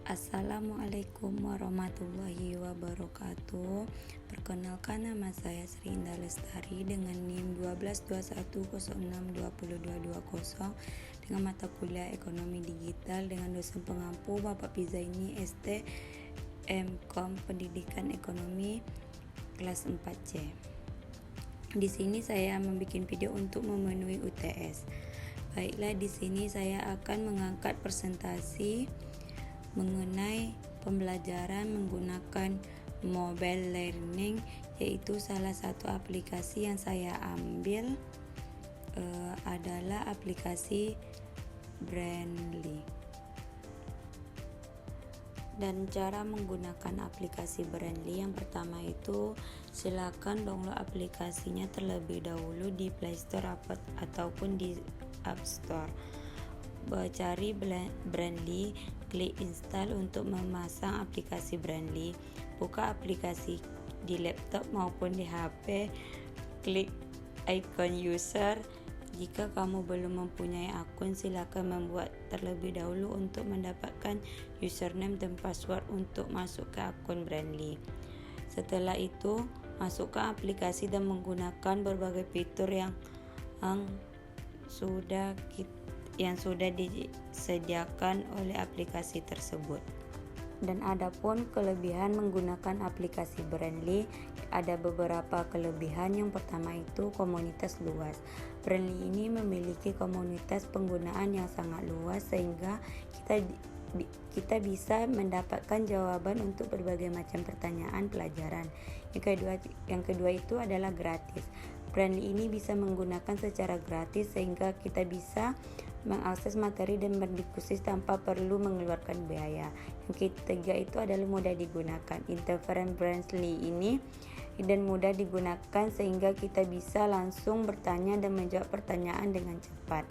Assalamualaikum warahmatullahi wabarakatuh. Perkenalkan, nama saya Sri Indah Lestari dengan NIM 122106202220 dengan mata kuliah Ekonomi Digital dengan dosen pengampu Bapak Pizaini ST MKom Pendidikan Ekonomi kelas 4C. Di sini saya membuat video untuk memenuhi UTS. Baiklah, di sini saya akan mengangkat presentasi mengenai pembelajaran menggunakan mobile learning, yaitu salah satu aplikasi yang saya ambil adalah aplikasi Brandly. Dan cara menggunakan aplikasi Brandly, yang pertama itu silakan download aplikasinya terlebih dahulu di Play Store ataupun di App Store. Cari Brandly, klik install untuk memasang aplikasi Brandly. Buka aplikasi di laptop maupun di HP, klik icon user. Jika kamu belum mempunyai akun, silakan membuat terlebih dahulu untuk mendapatkan username dan password untuk masuk ke akun Brandly. Setelah itu, masukkan aplikasi dan menggunakan berbagai fitur yang sudah disediakan oleh aplikasi tersebut. Dan adapun kelebihan menggunakan aplikasi Brandly, ada beberapa kelebihan. Yang pertama itu komunitas luas. Brandly ini memiliki komunitas penggunaan yang sangat luas sehingga kita bisa mendapatkan jawaban untuk berbagai macam pertanyaan pelajaran. Yang kedua itu adalah gratis. Brandly ini bisa menggunakan secara gratis sehingga kita bisa mengakses materi dan berdiskusi tanpa perlu mengeluarkan biaya. Yang ketiga itu adalah mudah digunakan. Interface Brandly ini dan mudah digunakan sehingga kita bisa langsung bertanya dan menjawab pertanyaan dengan cepat.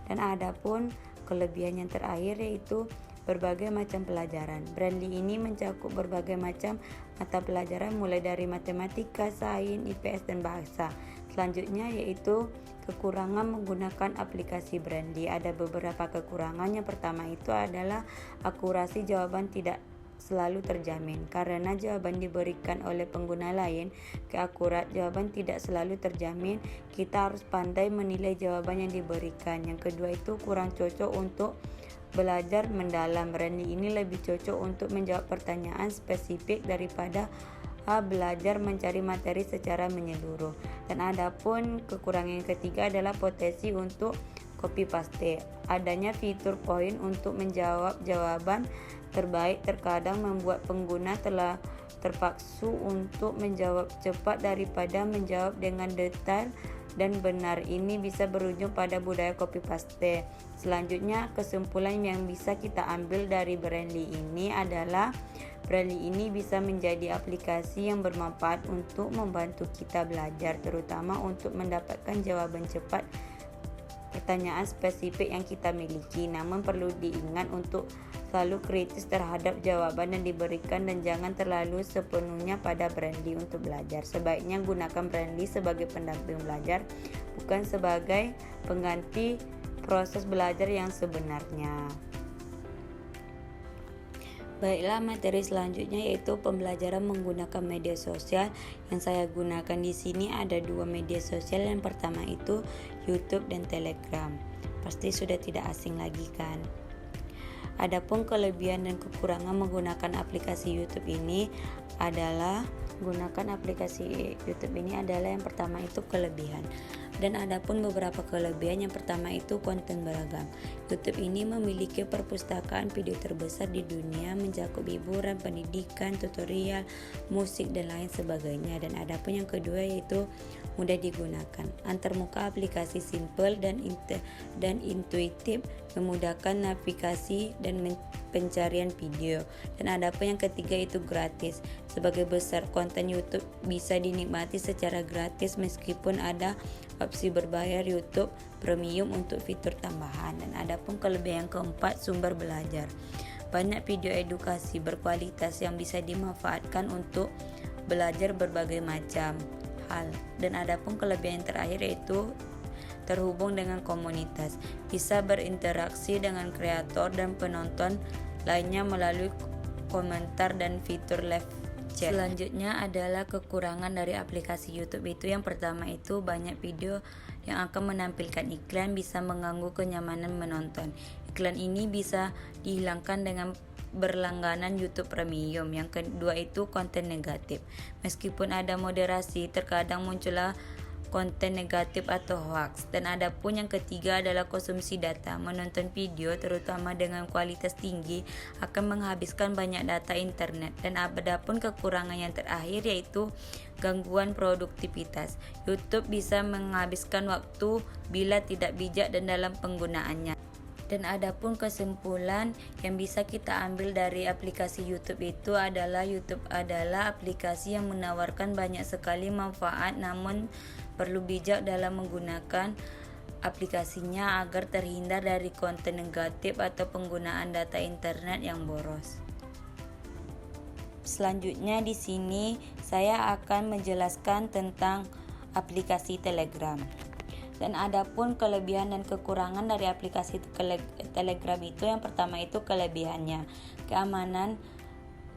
Dan adapun kelebihan yang terakhir yaitu berbagai macam pelajaran. Brandly ini mencakup berbagai macam mata pelajaran mulai dari matematika, sains, IPS dan bahasa. Selanjutnya yaitu kekurangan menggunakan aplikasi Brandly. Ada beberapa kekurangan. Yang pertama itu adalah akurasi jawaban tidak selalu terjamin. Karena jawaban diberikan oleh pengguna lain, keakurat jawaban tidak selalu terjamin. Kita harus pandai menilai jawaban yang diberikan. Yang kedua itu kurang cocok untuk belajar mendalam. Brandly ini lebih cocok untuk menjawab pertanyaan spesifik daripada belajar mencari materi secara menyeluruh. Dan adapun kekurangan yang ketiga adalah potensi untuk copy paste. Adanya fitur poin untuk menjawab jawaban terbaik terkadang membuat pengguna telah terpaksa untuk menjawab cepat daripada menjawab dengan detail dan benar. Ini bisa berujung pada budaya copy paste. Selanjutnya, kesimpulan yang bisa kita ambil dari Brandly ini adalah Brandly ini bisa menjadi aplikasi yang bermanfaat untuk membantu kita belajar, terutama untuk mendapatkan jawaban cepat pertanyaan spesifik yang kita miliki. Namun perlu diingat untuk selalu kritis terhadap jawaban yang diberikan dan jangan terlalu sepenuhnya pada Brandly untuk belajar. Sebaiknya gunakan Brandly sebagai pendamping belajar, bukan sebagai pengganti proses belajar yang sebenarnya. Baiklah, materi selanjutnya yaitu pembelajaran menggunakan media sosial. Yang saya gunakan di sini ada dua media sosial. Yang pertama itu YouTube dan Telegram. Pasti sudah tidak asing lagi kan? Adapun kelebihan dan kekurangan menggunakan aplikasi YouTube ini adalah yang pertama itu kelebihan. Dan adapun beberapa kelebihan, yang pertama itu konten beragam. YouTube ini memiliki perpustakaan video terbesar di dunia, mencakup hiburan, pendidikan, tutorial, musik dan lain sebagainya. Dan adapun yang kedua yaitu mudah digunakan. Antarmuka aplikasi simple dan intuitif, memudahkan navigasi dan pencarian video. Dan adapun yang ketiga itu gratis. Sebagai besar konten YouTube bisa dinikmati secara gratis meskipun ada opsi berbayar YouTube Premium untuk fitur tambahan. Dan adapun kelebihan yang keempat, sumber belajar. Banyak video edukasi berkualitas yang bisa dimanfaatkan untuk belajar berbagai macam hal. Dan adapun kelebihan yang terakhir yaitu terhubung dengan komunitas, bisa berinteraksi dengan kreator dan penonton lainnya melalui komentar, dan fitur live chat. Selanjutnya adalah kekurangan dari aplikasi YouTube itu. Yang pertama itu banyak video yang akan menampilkan iklan bisa mengganggu kenyamanan menonton. Iklan ini bisa dihilangkan dengan berlangganan YouTube Premium. Yang kedua itu konten negatif. Meskipun ada moderasi, terkadang muncullah konten negatif atau hoax. Dan ada pun yang ketiga adalah konsumsi data. Menonton video terutama dengan kualitas tinggi akan menghabiskan banyak data internet. Dan ada pun kekurangan yang terakhir yaitu gangguan produktivitas. YouTube bisa menghabiskan waktu bila tidak bijak dan dalam penggunaannya. Dan adapun kesimpulan yang bisa kita ambil dari aplikasi YouTube itu adalah YouTube adalah aplikasi yang menawarkan banyak sekali manfaat, namun perlu bijak dalam menggunakan aplikasinya agar terhindar dari konten negatif atau penggunaan data internet yang boros. Selanjutnya di sini saya akan menjelaskan tentang aplikasi Telegram. Dan adapun kelebihan dan kekurangan dari aplikasi Telegram itu, yang pertama itu kelebihannya. Keamanan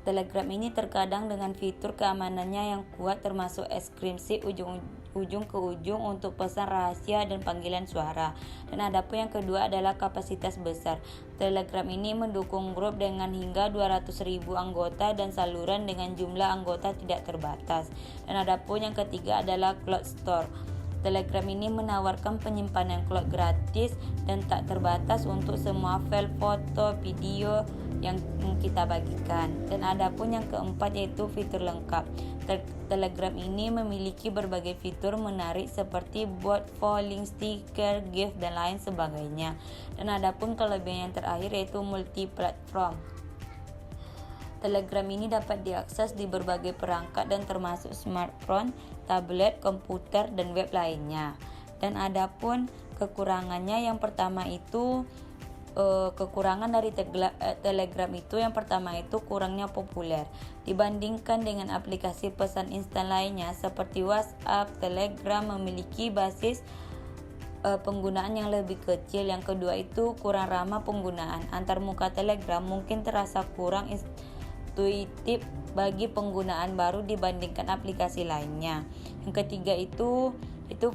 Telegram ini terkadang dengan fitur keamanannya yang kuat termasuk enkripsi ujung ke ujung untuk pesan rahasia dan panggilan suara. Dan adapun yang kedua adalah kapasitas besar. Telegram ini mendukung grup dengan hingga 200.000 anggota dan saluran dengan jumlah anggota tidak terbatas. Dan adapun yang ketiga adalah Cloud Store. Telegram ini menawarkan penyimpanan cloud gratis dan tak terbatas untuk semua file foto, video yang kita bagikan. Dan ada pun yang keempat yaitu fitur lengkap. Telegram ini memiliki berbagai fitur menarik seperti bot, polling, stiker, gift, dan lain sebagainya. Dan ada pun kelebihan yang terakhir yaitu multi platform. Telegram ini dapat diakses di berbagai perangkat dan termasuk smartphone, tablet, komputer, dan web lainnya. Dan adapun kekurangannya, yang pertama itu kekurangan dari Telegram itu, yang pertama itu kurangnya populer dibandingkan dengan aplikasi pesan instan lainnya seperti WhatsApp. Telegram memiliki basis penggunaan yang lebih kecil. Yang kedua itu kurang ramah penggunaan. Antarmuka Telegram mungkin terasa kurang intuitif bagi penggunaan baru dibandingkan aplikasi lainnya. Yang ketiga itu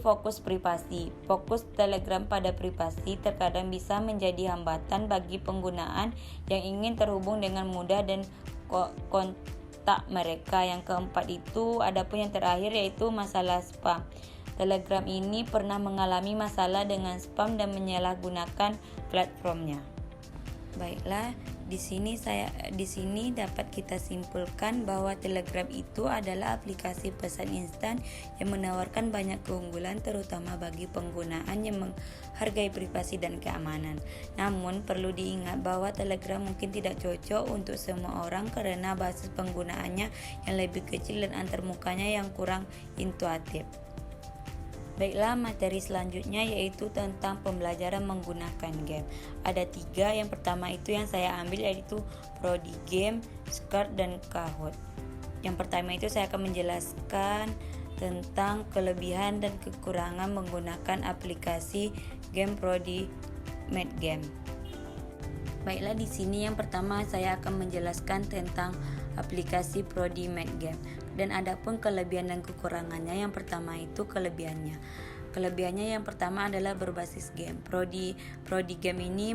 fokus privasi. Fokus Telegram pada privasi terkadang bisa menjadi hambatan bagi penggunaan yang ingin terhubung dengan mudah dan kontak mereka. Yang keempat itu adapun yang terakhir yaitu masalah spam. Telegram ini pernah mengalami masalah dengan spam dan menyalahgunakan platformnya. Baiklah, di sini dapat kita simpulkan bahwa Telegram itu adalah aplikasi pesan instan yang menawarkan banyak keunggulan terutama bagi penggunaan yang menghargai privasi dan keamanan. Namun perlu diingat bahwa Telegram mungkin tidak cocok untuk semua orang karena basis penggunaannya yang lebih kecil dan antarmukanya yang kurang intuitif. Baiklah, materi selanjutnya yaitu tentang pembelajaran menggunakan game. Ada 3, yang pertama itu yang saya ambil yaitu Prodi Game, Scratch, dan Kahoot. Yang pertama itu saya akan menjelaskan tentang kelebihan dan kekurangan menggunakan aplikasi game Prodi Mate Game. Baiklah, di sini yang pertama saya akan menjelaskan tentang aplikasi Prodi Mate Game. Dan adapun kelebihan dan kekurangannya, yang pertama itu kelebihannya. Kelebihannya yang pertama adalah berbasis game. Prodi Game ini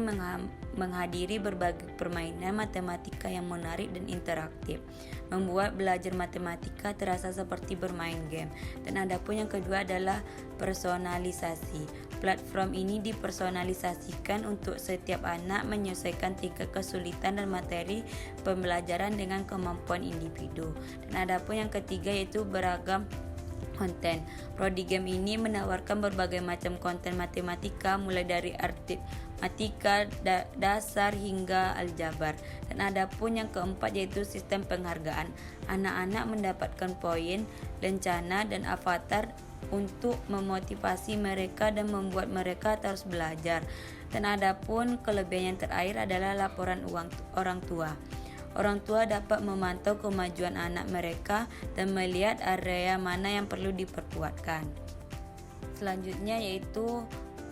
menghadiri berbagai permainan matematika yang menarik dan interaktif, membuat belajar matematika terasa seperti bermain game. Dan adapun yang kedua adalah personalisasi. Platform ini dipersonalisasikan untuk setiap anak menyesuaikan tingkat kesulitan dan materi pembelajaran dengan kemampuan individu. Dan adapun yang ketiga yaitu beragam konten. Prodi Game ini menawarkan berbagai macam konten matematika mulai dari aritmatika dasar hingga aljabar. Dan adapun yang keempat yaitu sistem penghargaan. Anak-anak mendapatkan poin, lencana, dan avatar untuk memotivasi mereka dan membuat mereka terus belajar. Dan adapun kelebihan yang terakhir adalah laporan orang tua. Orang tua dapat memantau kemajuan anak mereka dan melihat area mana yang perlu diperkuatkan. Selanjutnya yaitu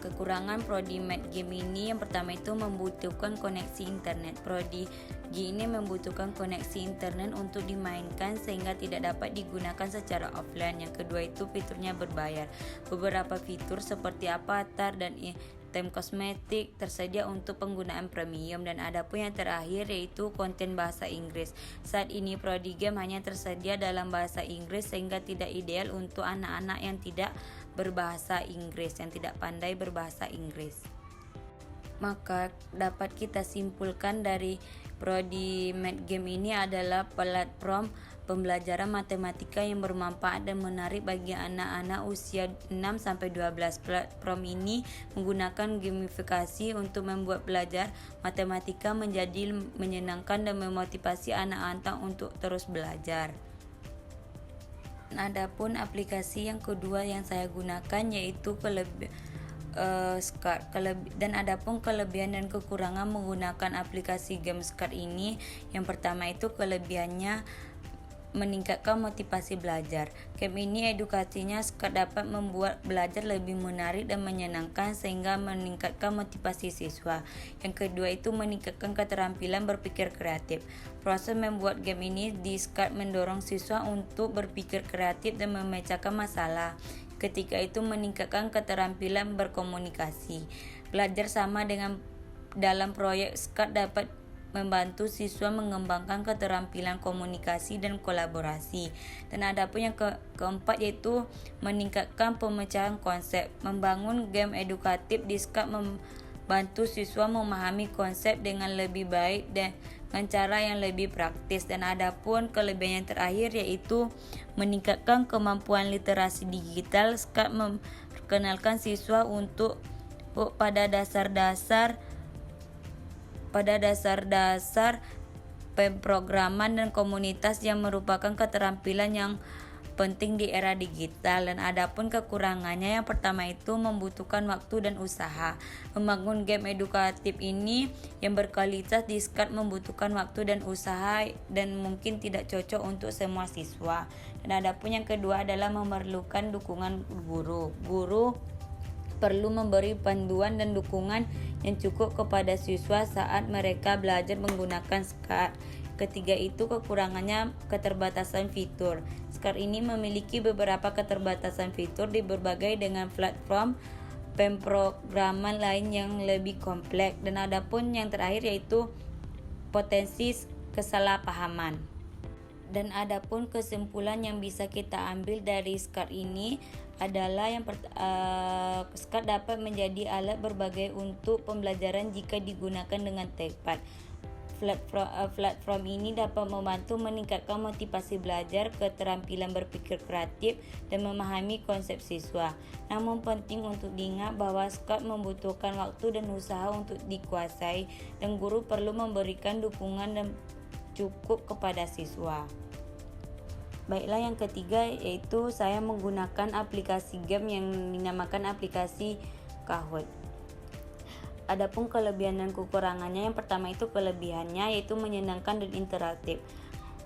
Kekurangan Prodi Math Game ini yang pertama itu membutuhkan koneksi internet. Prodi ini membutuhkan koneksi internet untuk dimainkan sehingga tidak dapat digunakan secara offline. Yang kedua itu fiturnya berbayar. Beberapa fitur seperti avatar dan item kosmetik tersedia untuk penggunaan premium, dan ada pun yang terakhir yaitu konten bahasa Inggris. Saat ini Prodi Game hanya tersedia dalam bahasa Inggris sehingga tidak ideal untuk anak-anak yang tidak berbahasa Inggris, yang tidak pandai berbahasa Inggris. Maka dapat kita simpulkan dari Prodi Math Game ini adalah platform pembelajaran matematika yang bermanfaat dan menarik bagi anak-anak usia 6-12. Platform ini menggunakan gamifikasi untuk membuat belajar matematika menjadi menyenangkan dan memotivasi anak-anak untuk terus belajar. Adapun aplikasi yang kedua yang saya gunakan yaitu Scart. Dan adapun kelebihan dan kekurangan menggunakan aplikasi game Scart ini, yang pertama itu kelebihannya meningkatkan motivasi belajar. Game ini edukasinya Scart dapat membuat belajar lebih menarik dan menyenangkan sehingga meningkatkan motivasi siswa. Yang kedua itu meningkatkan keterampilan berpikir kreatif. Proses membuat game ini di Scart mendorong siswa untuk berpikir kreatif dan memecahkan masalah. Ketiga itu meningkatkan keterampilan berkomunikasi. Belajar sama dengan dalam proyek Scart dapat membantu siswa mengembangkan keterampilan komunikasi dan kolaborasi. Dan ada pun yang keempat yaitu meningkatkan pemecahan konsep. Membangun game edukatif di Scart membantu siswa memahami konsep dengan lebih baik dan dengan cara yang lebih praktis. Dan ada pun kelebihan yang terakhir yaitu meningkatkan kemampuan literasi digital. Scart memperkenalkan siswa untuk pada dasar-dasar pemrograman dan komunitas yang merupakan keterampilan yang penting di era digital. Dan adapun kekurangannya, yang pertama itu membutuhkan waktu dan usaha. Membangun game edukatif ini yang berkualitas di Scart membutuhkan waktu dan usaha dan mungkin tidak cocok untuk semua siswa. Dan adapun yang kedua adalah memerlukan dukungan guru. Guru perlu memberi panduan dan dukungan yang cukup kepada siswa saat mereka belajar menggunakan Scart. Ketiga itu kekurangannya keterbatasan fitur. Scart ini memiliki beberapa keterbatasan fitur di berbagai dengan platform pemrograman lain yang lebih kompleks. Dan adapun yang terakhir yaitu potensi kesalahpahaman. Dan adapun kesimpulan yang bisa kita ambil dari Scart ini adalah Scart dapat menjadi alat berbagai untuk pembelajaran jika digunakan dengan tepat. Platform ini dapat membantu meningkatkan motivasi belajar, keterampilan berpikir kreatif, dan memahami konsep siswa. Namun penting untuk diingat bahwa Scart membutuhkan waktu dan usaha untuk dikuasai, dan guru perlu memberikan dukungan dan cukup kepada siswa. Baiklah, yang ketiga yaitu saya menggunakan aplikasi game yang dinamakan aplikasi Kahoot. Adapun kelebihan dan kekurangannya, yang pertama itu kelebihannya yaitu menyenangkan dan interaktif.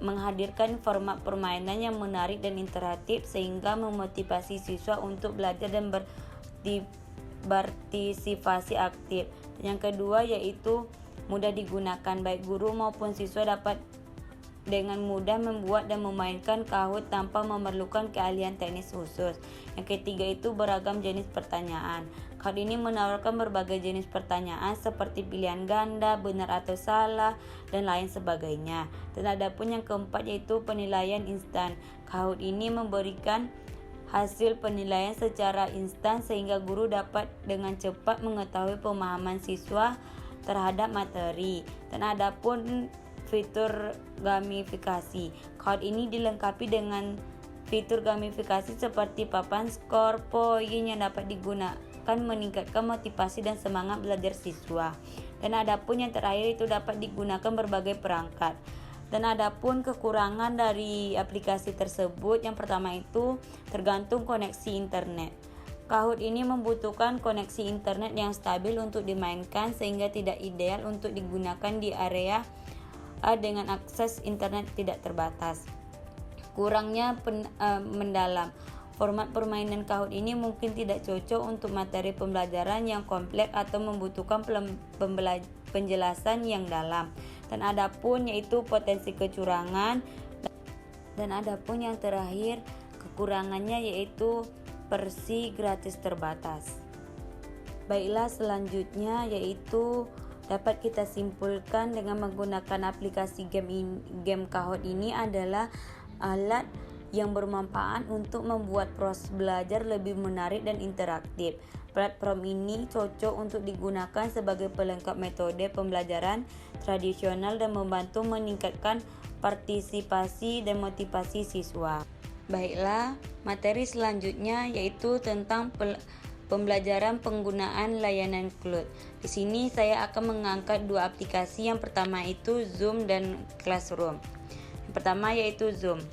Menghadirkan format permainan yang menarik dan interaktif sehingga memotivasi siswa untuk belajar dan berpartisipasi aktif. Yang kedua yaitu mudah digunakan, baik guru maupun siswa dapat dengan mudah membuat dan memainkan Kahoot tanpa memerlukan keahlian teknis khusus. Yang ketiga itu beragam jenis pertanyaan. Kahoot ini menawarkan berbagai jenis pertanyaan seperti pilihan ganda, benar atau salah, dan lain sebagainya. Dan ada pun yang keempat yaitu penilaian instan. Kahoot ini memberikan hasil penilaian secara instan sehingga guru dapat dengan cepat mengetahui pemahaman siswa terhadap materi. Dan ada pun fitur gamifikasi. Kahoot ini dilengkapi dengan fitur gamifikasi seperti papan skor, poin yang dapat digunakan meningkatkan motivasi dan semangat belajar siswa. Dan adapun yang terakhir itu dapat digunakan berbagai perangkat. Dan adapun kekurangan dari aplikasi tersebut, yang pertama itu tergantung koneksi internet. Kahoot ini membutuhkan koneksi internet yang stabil untuk dimainkan sehingga tidak ideal untuk digunakan di area dengan akses internet tidak terbatas. Kurangnya mendalam. Format permainan Kahoot ini mungkin tidak cocok untuk materi pembelajaran yang kompleks atau membutuhkan penjelasan yang dalam. Dan adapun yaitu potensi kecurangan, dan adapun yang terakhir kekurangannya yaitu versi gratis terbatas. Baiklah, selanjutnya yaitu dapat kita simpulkan dengan menggunakan aplikasi game Kahoot ini adalah alat yang bermanfaat untuk membuat proses belajar lebih menarik dan interaktif. Platform ini cocok untuk digunakan sebagai pelengkap metode pembelajaran tradisional dan membantu meningkatkan partisipasi dan motivasi siswa. Baiklah, materi selanjutnya yaitu tentang pembelajaran penggunaan layanan cloud. Di sini saya akan mengangkat dua aplikasi. Yang pertama itu Zoom dan Classroom. Yang pertama yaitu Zoom.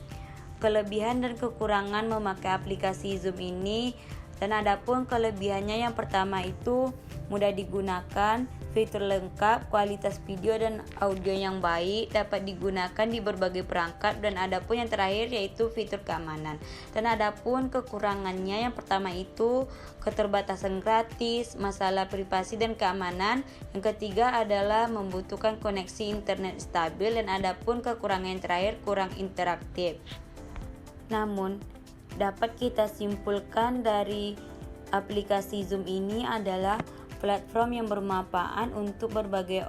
Kelebihan dan kekurangan memakai aplikasi Zoom ini, dan adapun kelebihannya yang pertama itu mudah digunakan, fitur lengkap, kualitas video dan audio yang baik, dapat digunakan di berbagai perangkat, dan adapun yang terakhir yaitu fitur keamanan. Dan adapun kekurangannya yang pertama itu keterbatasan gratis, masalah privasi dan keamanan. Yang ketiga adalah membutuhkan koneksi internet stabil, dan adapun kekurangan yang terakhir kurang interaktif. Namun, dapat kita simpulkan dari aplikasi Zoom ini adalah platform yang bermanfaat untuk berbagai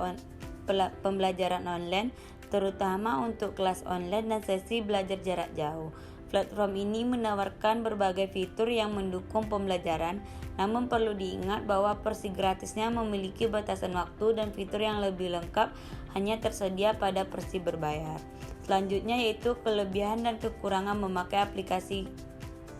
pembelajaran online, terutama untuk kelas online dan sesi belajar jarak jauh. Platform ini menawarkan berbagai fitur yang mendukung pembelajaran, namun perlu diingat bahwa versi gratisnya memiliki batasan waktu dan fitur yang lebih lengkap hanya tersedia pada versi berbayar. Selanjutnya yaitu kelebihan dan kekurangan memakai aplikasi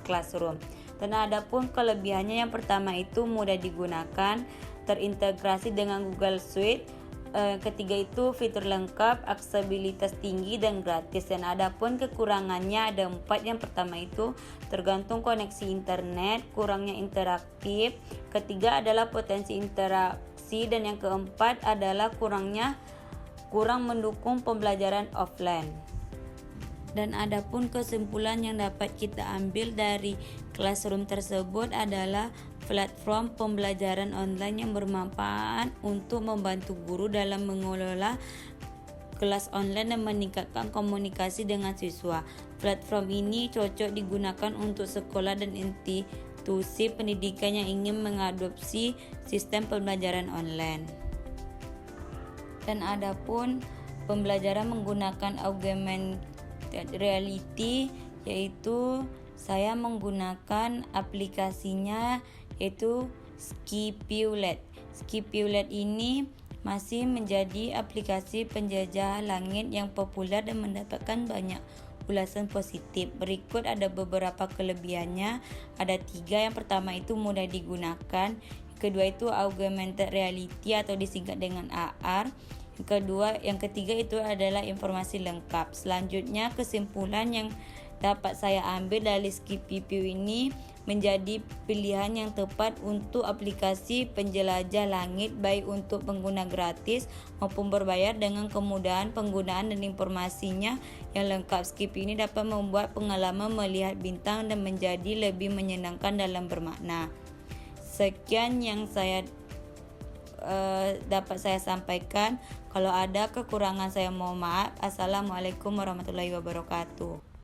Classroom. Dan adapun kelebihannya yang pertama itu mudah digunakan, terintegrasi dengan Google Suite. Ketiga itu fitur lengkap, aksesibilitas tinggi dan gratis. Dan adapun kekurangannya ada 4. Yang pertama itu tergantung koneksi internet, kurangnya interaktif. Ketiga adalah potensi interaksi, dan yang keempat adalah kurang mendukung pembelajaran offline. Dan adapun kesimpulan yang dapat kita ambil dari Classroom tersebut adalah platform pembelajaran online yang bermanfaat untuk membantu guru dalam mengelola kelas online dan meningkatkan komunikasi dengan siswa. Platform ini cocok digunakan untuk sekolah dan institusi pendidikan yang ingin mengadopsi sistem pembelajaran online. Dan adapun pembelajaran menggunakan augmented reality, yaitu saya menggunakan aplikasinya yaitu Skipulate. Skipulate ini masih menjadi aplikasi penjajah langit yang populer dan mendapatkan banyak ulasan positif. Berikut ada beberapa kelebihannya. Ada 3. Yang pertama itu mudah digunakan. Kedua itu augmented reality atau disingkat dengan AR. Yang ketiga itu adalah informasi lengkap. Selanjutnya kesimpulan yang dapat saya ambil dari Skipulate ini menjadi pilihan yang tepat untuk aplikasi penjelajah langit, baik untuk pengguna gratis maupun berbayar. Dengan kemudahan penggunaan dan informasinya yang lengkap, Skipulate ini dapat membuat pengalaman melihat bintang dan menjadi lebih menyenangkan dalam bermakna. Sekian yang dapat saya sampaikan. Kalau ada kekurangan saya mohon maaf. Assalamualaikum warahmatullahi wabarakatuh.